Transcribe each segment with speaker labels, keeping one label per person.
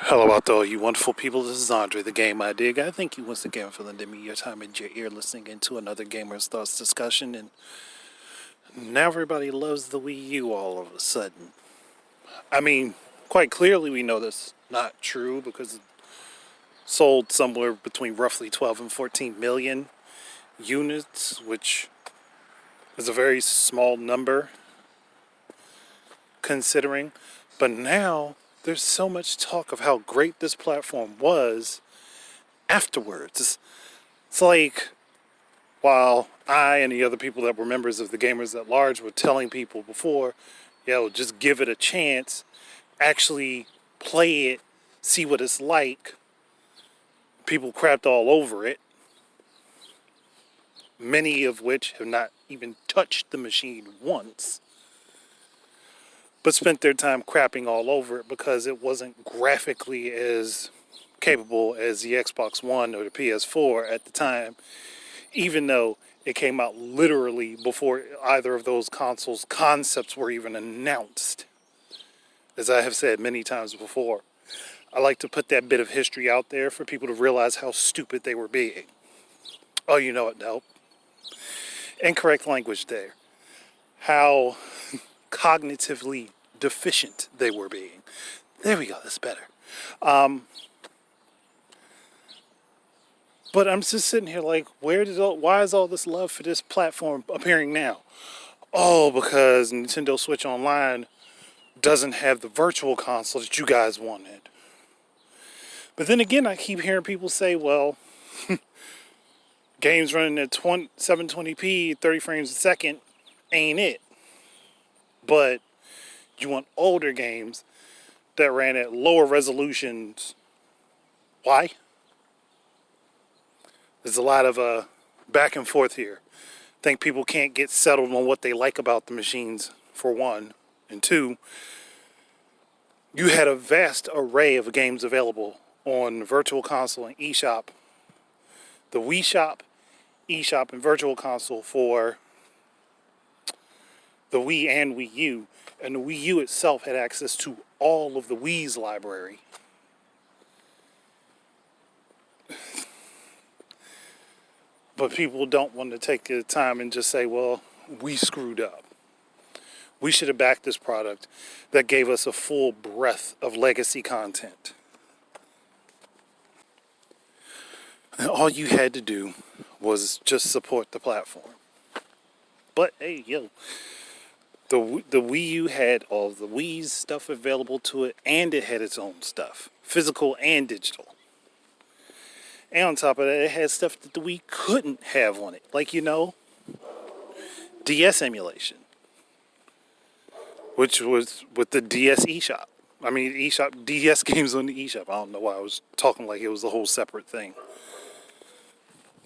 Speaker 1: Hello out there, you wonderful people. This is Andre, the Game Idea Guy. Thank you once again for lending me your time and your ear listening into another Gamer's Thoughts discussion. And now everybody loves the Wii U all of a sudden. I mean, quite clearly we know that's not true because it sold somewhere between roughly 12 and 14 million units, which is a very small number considering. But now there's so much talk of how great this platform was afterwards. It's like, while I and the other people that were members of the Gamers at Large were telling people before, just give it a chance, actually play it, see what it's like, people crapped all over it, many of which have not even touched the machine once, but spent their time crapping all over it because it wasn't graphically as capable as the Xbox One or the PS4 at the time, even though it came out literally before either of those consoles' concepts were even announced. As I have said many times before, I like to put that bit of history out there for people to realize how stupid they were being. Oh, you know it, no. Incorrect language there. How cognitively deficient they were being. There we go, that's better. But I'm just sitting here like, why is all this love for this platform appearing now? Oh, because Nintendo Switch Online doesn't have the virtual console that you guys wanted. But then again, I keep hearing people say, well, games running at 720p, 30 frames a second ain't it. But you want older games that ran at lower resolutions. Why? There's a lot of back and forth here. I think people can't get settled on what they like about the machines, for one. And two, you had a vast array of games available on Virtual Console and eShop. The Wii Shop, eShop, and Virtual Console for the Wii and Wii U. And the Wii U itself had access to all of the Wii's library. But people don't want to take the time and just say, well, we screwed up. We should have backed this product that gave us a full breadth of legacy content. And all you had to do was just support the platform. But hey, the Wii U had all the Wii's stuff available to it, and it had its own stuff, physical and digital. And on top of that, it had stuff that the Wii couldn't have on it. Like, DS emulation. Which was with the DS eShop. I mean, eShop, DS games on the eShop. I don't know why I was talking like it was a whole separate thing.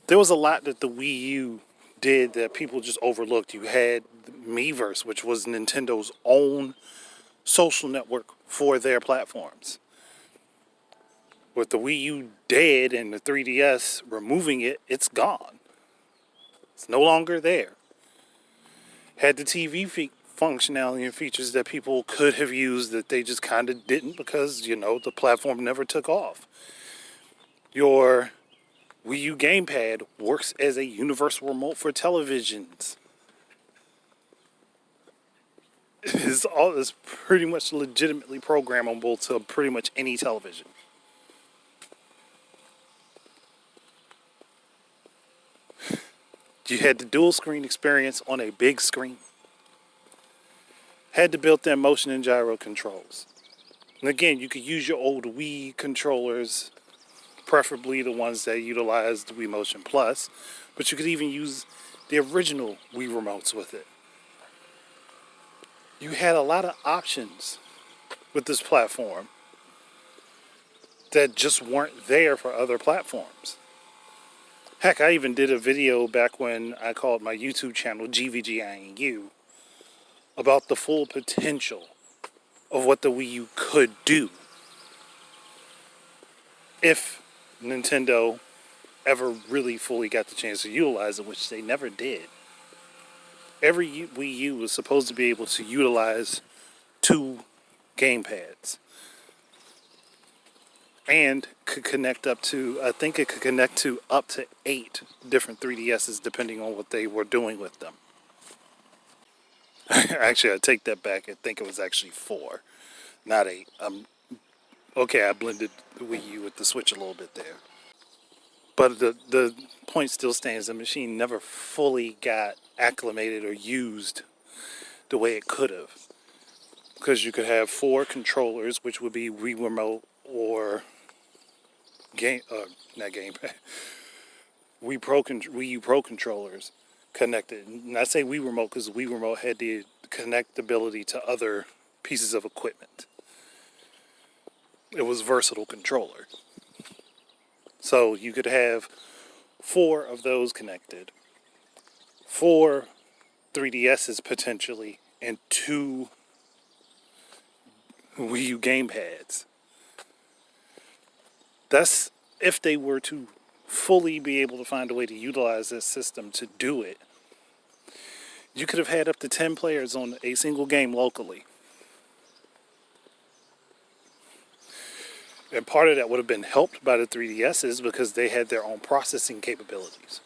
Speaker 1: There was a lot that the Wii U did that people just overlooked. You had Miiverse, which was Nintendo's own social network for their platforms. With the Wii U dead and the 3DS removing it, it's gone. It's no longer there. Had the TV functionality and features that people could have used that they just kind of didn't because, the platform never took off. Your Wii U gamepad works as a universal remote for televisions. It's pretty much legitimately programmable to pretty much any television. You had the dual screen experience on a big screen. Had the built-in motion and gyro controls. And again, you could use your old Wii controllers, preferably the ones that utilized the Wii Motion Plus, but you could even use the original Wii remotes with it. You had a lot of options with this platform that just weren't there for other platforms. Heck, I even did a video back when I called my YouTube channel G.I.G about the full potential of what the Wii U could do if Nintendo ever really fully got the chance to utilize it, which they never did. Every Wii U was supposed to be able to utilize 2 gamepads. and could connect up to, I think it could connect to up to 8 different 3DSs depending on what they were doing with them. Actually, I take that back. I think it was actually 4, not 8. Okay, I blended the Wii U with the Switch a little bit there. But the point still stands. The machine never fully got acclimated or used the way it could have. Because you could have 4 controllers, which would be Wii Remote or not gamepad, Wii U Pro controllers connected. And I say Wii Remote because Wii Remote had the connectability to other pieces of equipment. It was versatile controller. So you could have 4 of those connected, 4 3DSs potentially, and 2 Wii U gamepads. That's if they were to fully be able to find a way to utilize this system to do it. You could have had up to 10 players on a single game locally. And part of that would have been helped by the 3DSs because they had their own processing capabilities.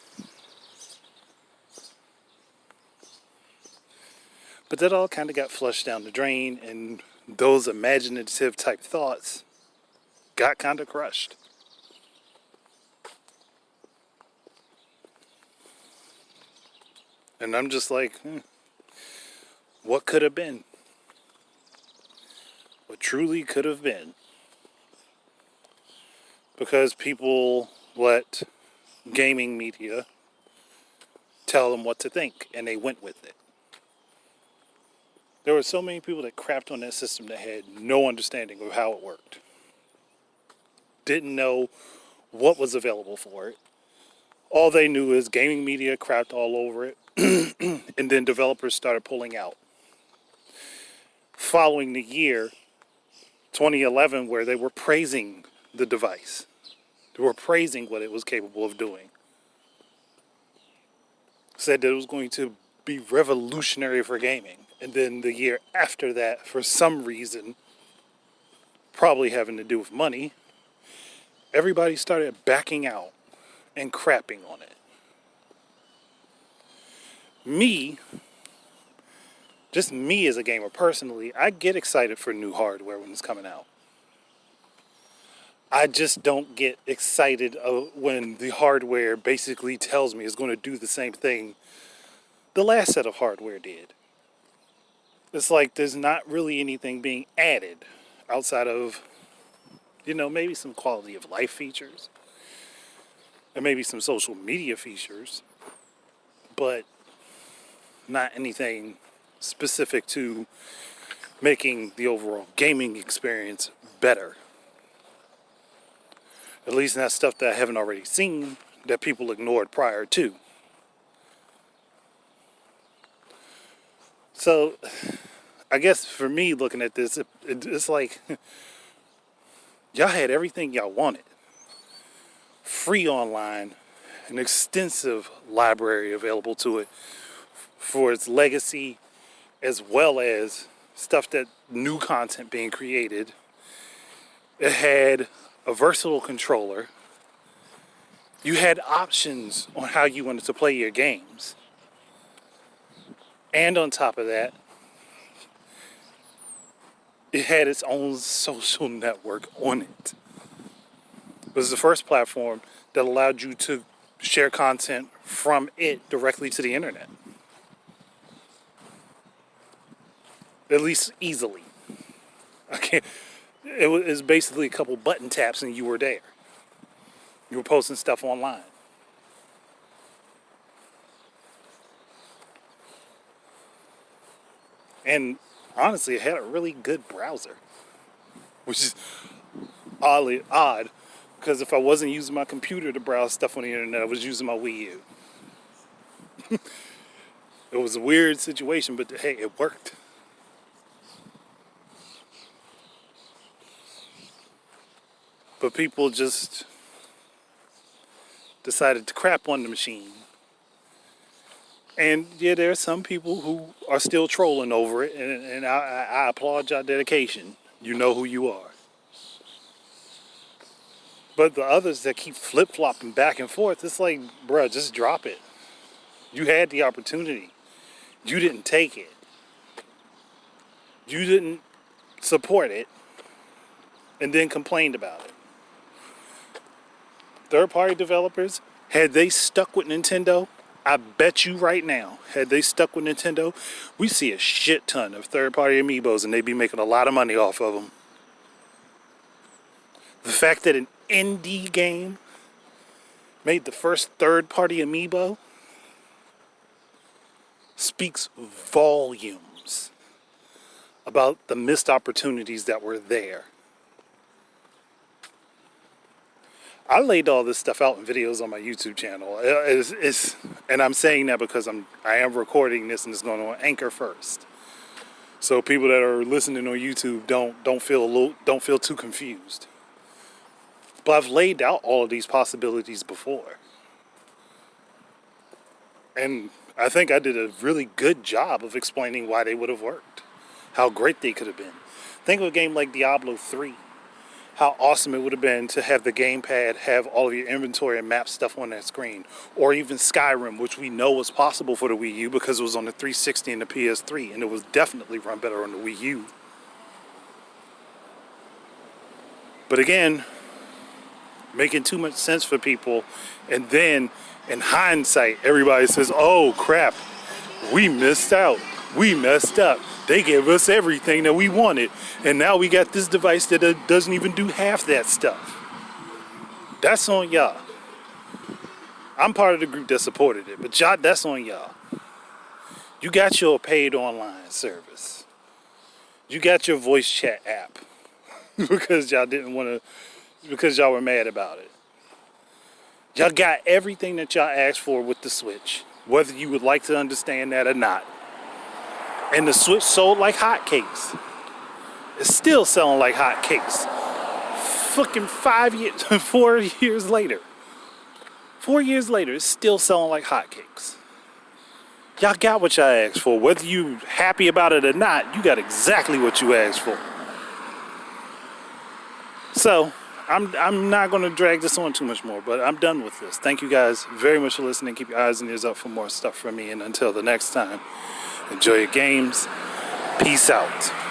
Speaker 1: But that all kind of got flushed down the drain, and those imaginative type thoughts got kind of crushed. And I'm just like, what could have been? What truly could have been? Because people let gaming media tell them what to think, and they went with it. There were so many people that crapped on that system that had no understanding of how it worked. Didn't know what was available for it. All they knew is gaming media crapped all over it, and then developers started pulling out. Following the year 2011, where they were praising the device. They were praising what it was capable of doing. Said that it was going to be revolutionary for gaming. And then the year after that, for some reason, probably having to do with money, everybody started backing out and crapping on it. Just me as a gamer personally, I get excited for new hardware when it's coming out. I just don't get excited when the hardware basically tells me it's going to do the same thing the last set of hardware did. It's like there's not really anything being added outside of, maybe some quality of life features and maybe some social media features, but not anything specific to making the overall gaming experience better. At least not stuff that I haven't already seen that people ignored prior to. So, I guess for me looking at this, it's like y'all had everything y'all wanted. Free online, an extensive library available to it for its legacy, as well as stuff that new content being created. It had a versatile controller. You had options on how you wanted to play your games. And on top of that, it had its own social network on it. It was the first platform that allowed you to share content from it directly to the internet. At least easily. It was basically a couple button taps and you were there. You were posting stuff online. And honestly, it had a really good browser, which is oddly odd, because if I wasn't using my computer to browse stuff on the internet, I was using my Wii U. It was a weird situation, but hey, it worked. But people just decided to crap on the machine. And yeah, there are some people who are still trolling over it, and I applaud your dedication. You know who you are. But the others that keep flip-flopping back and forth, it's like, bruh, just drop it. You had the opportunity. You didn't take it. You didn't support it and then complained about it. Third-party developers, had they stuck with Nintendo, I bet you right now, had they stuck with Nintendo, we see a shit ton of third-party amiibos and they'd be making a lot of money off of them. The fact that an indie game made the first third-party amiibo speaks volumes about the missed opportunities that were there. I laid all this stuff out in videos on my YouTube channel. And I'm saying that because I am recording this and it's going on Anchor first. So people that are listening on YouTube don't feel too confused. But I've laid out all of these possibilities before. And I think I did a really good job of explaining why they would have worked. How great they could have been. Think of a game like Diablo 3. How awesome it would have been to have the gamepad have all of your inventory and map stuff on that screen. Or even Skyrim, which we know was possible for the Wii U because it was on the 360 and the PS3. And it was definitely run better on the Wii U. But again, making too much sense for people, and then in hindsight everybody says, oh crap, we missed out, we messed up, they gave us everything that we wanted and now we got this device that doesn't even do half that stuff. That's on y'all. I'm part of the group that supported it, but y'all, that's on y'all. You got your paid online service, you got your voice chat app because y'all didn't want to, because y'all were mad about it. Y'all got everything that y'all asked for with the Switch, whether you would like to understand that or not. And the Switch sold like hotcakes. It's still selling like hotcakes. Fucking 4 years later. 4 years later, it's still selling like hotcakes. Y'all got what y'all asked for. Whether you happy about it or not, you got exactly what you asked for. So, I'm not going to drag this on too much more, but I'm done with this. Thank you guys very much for listening. Keep your eyes and ears up for more stuff from me. And until the next time, enjoy your games. Peace out.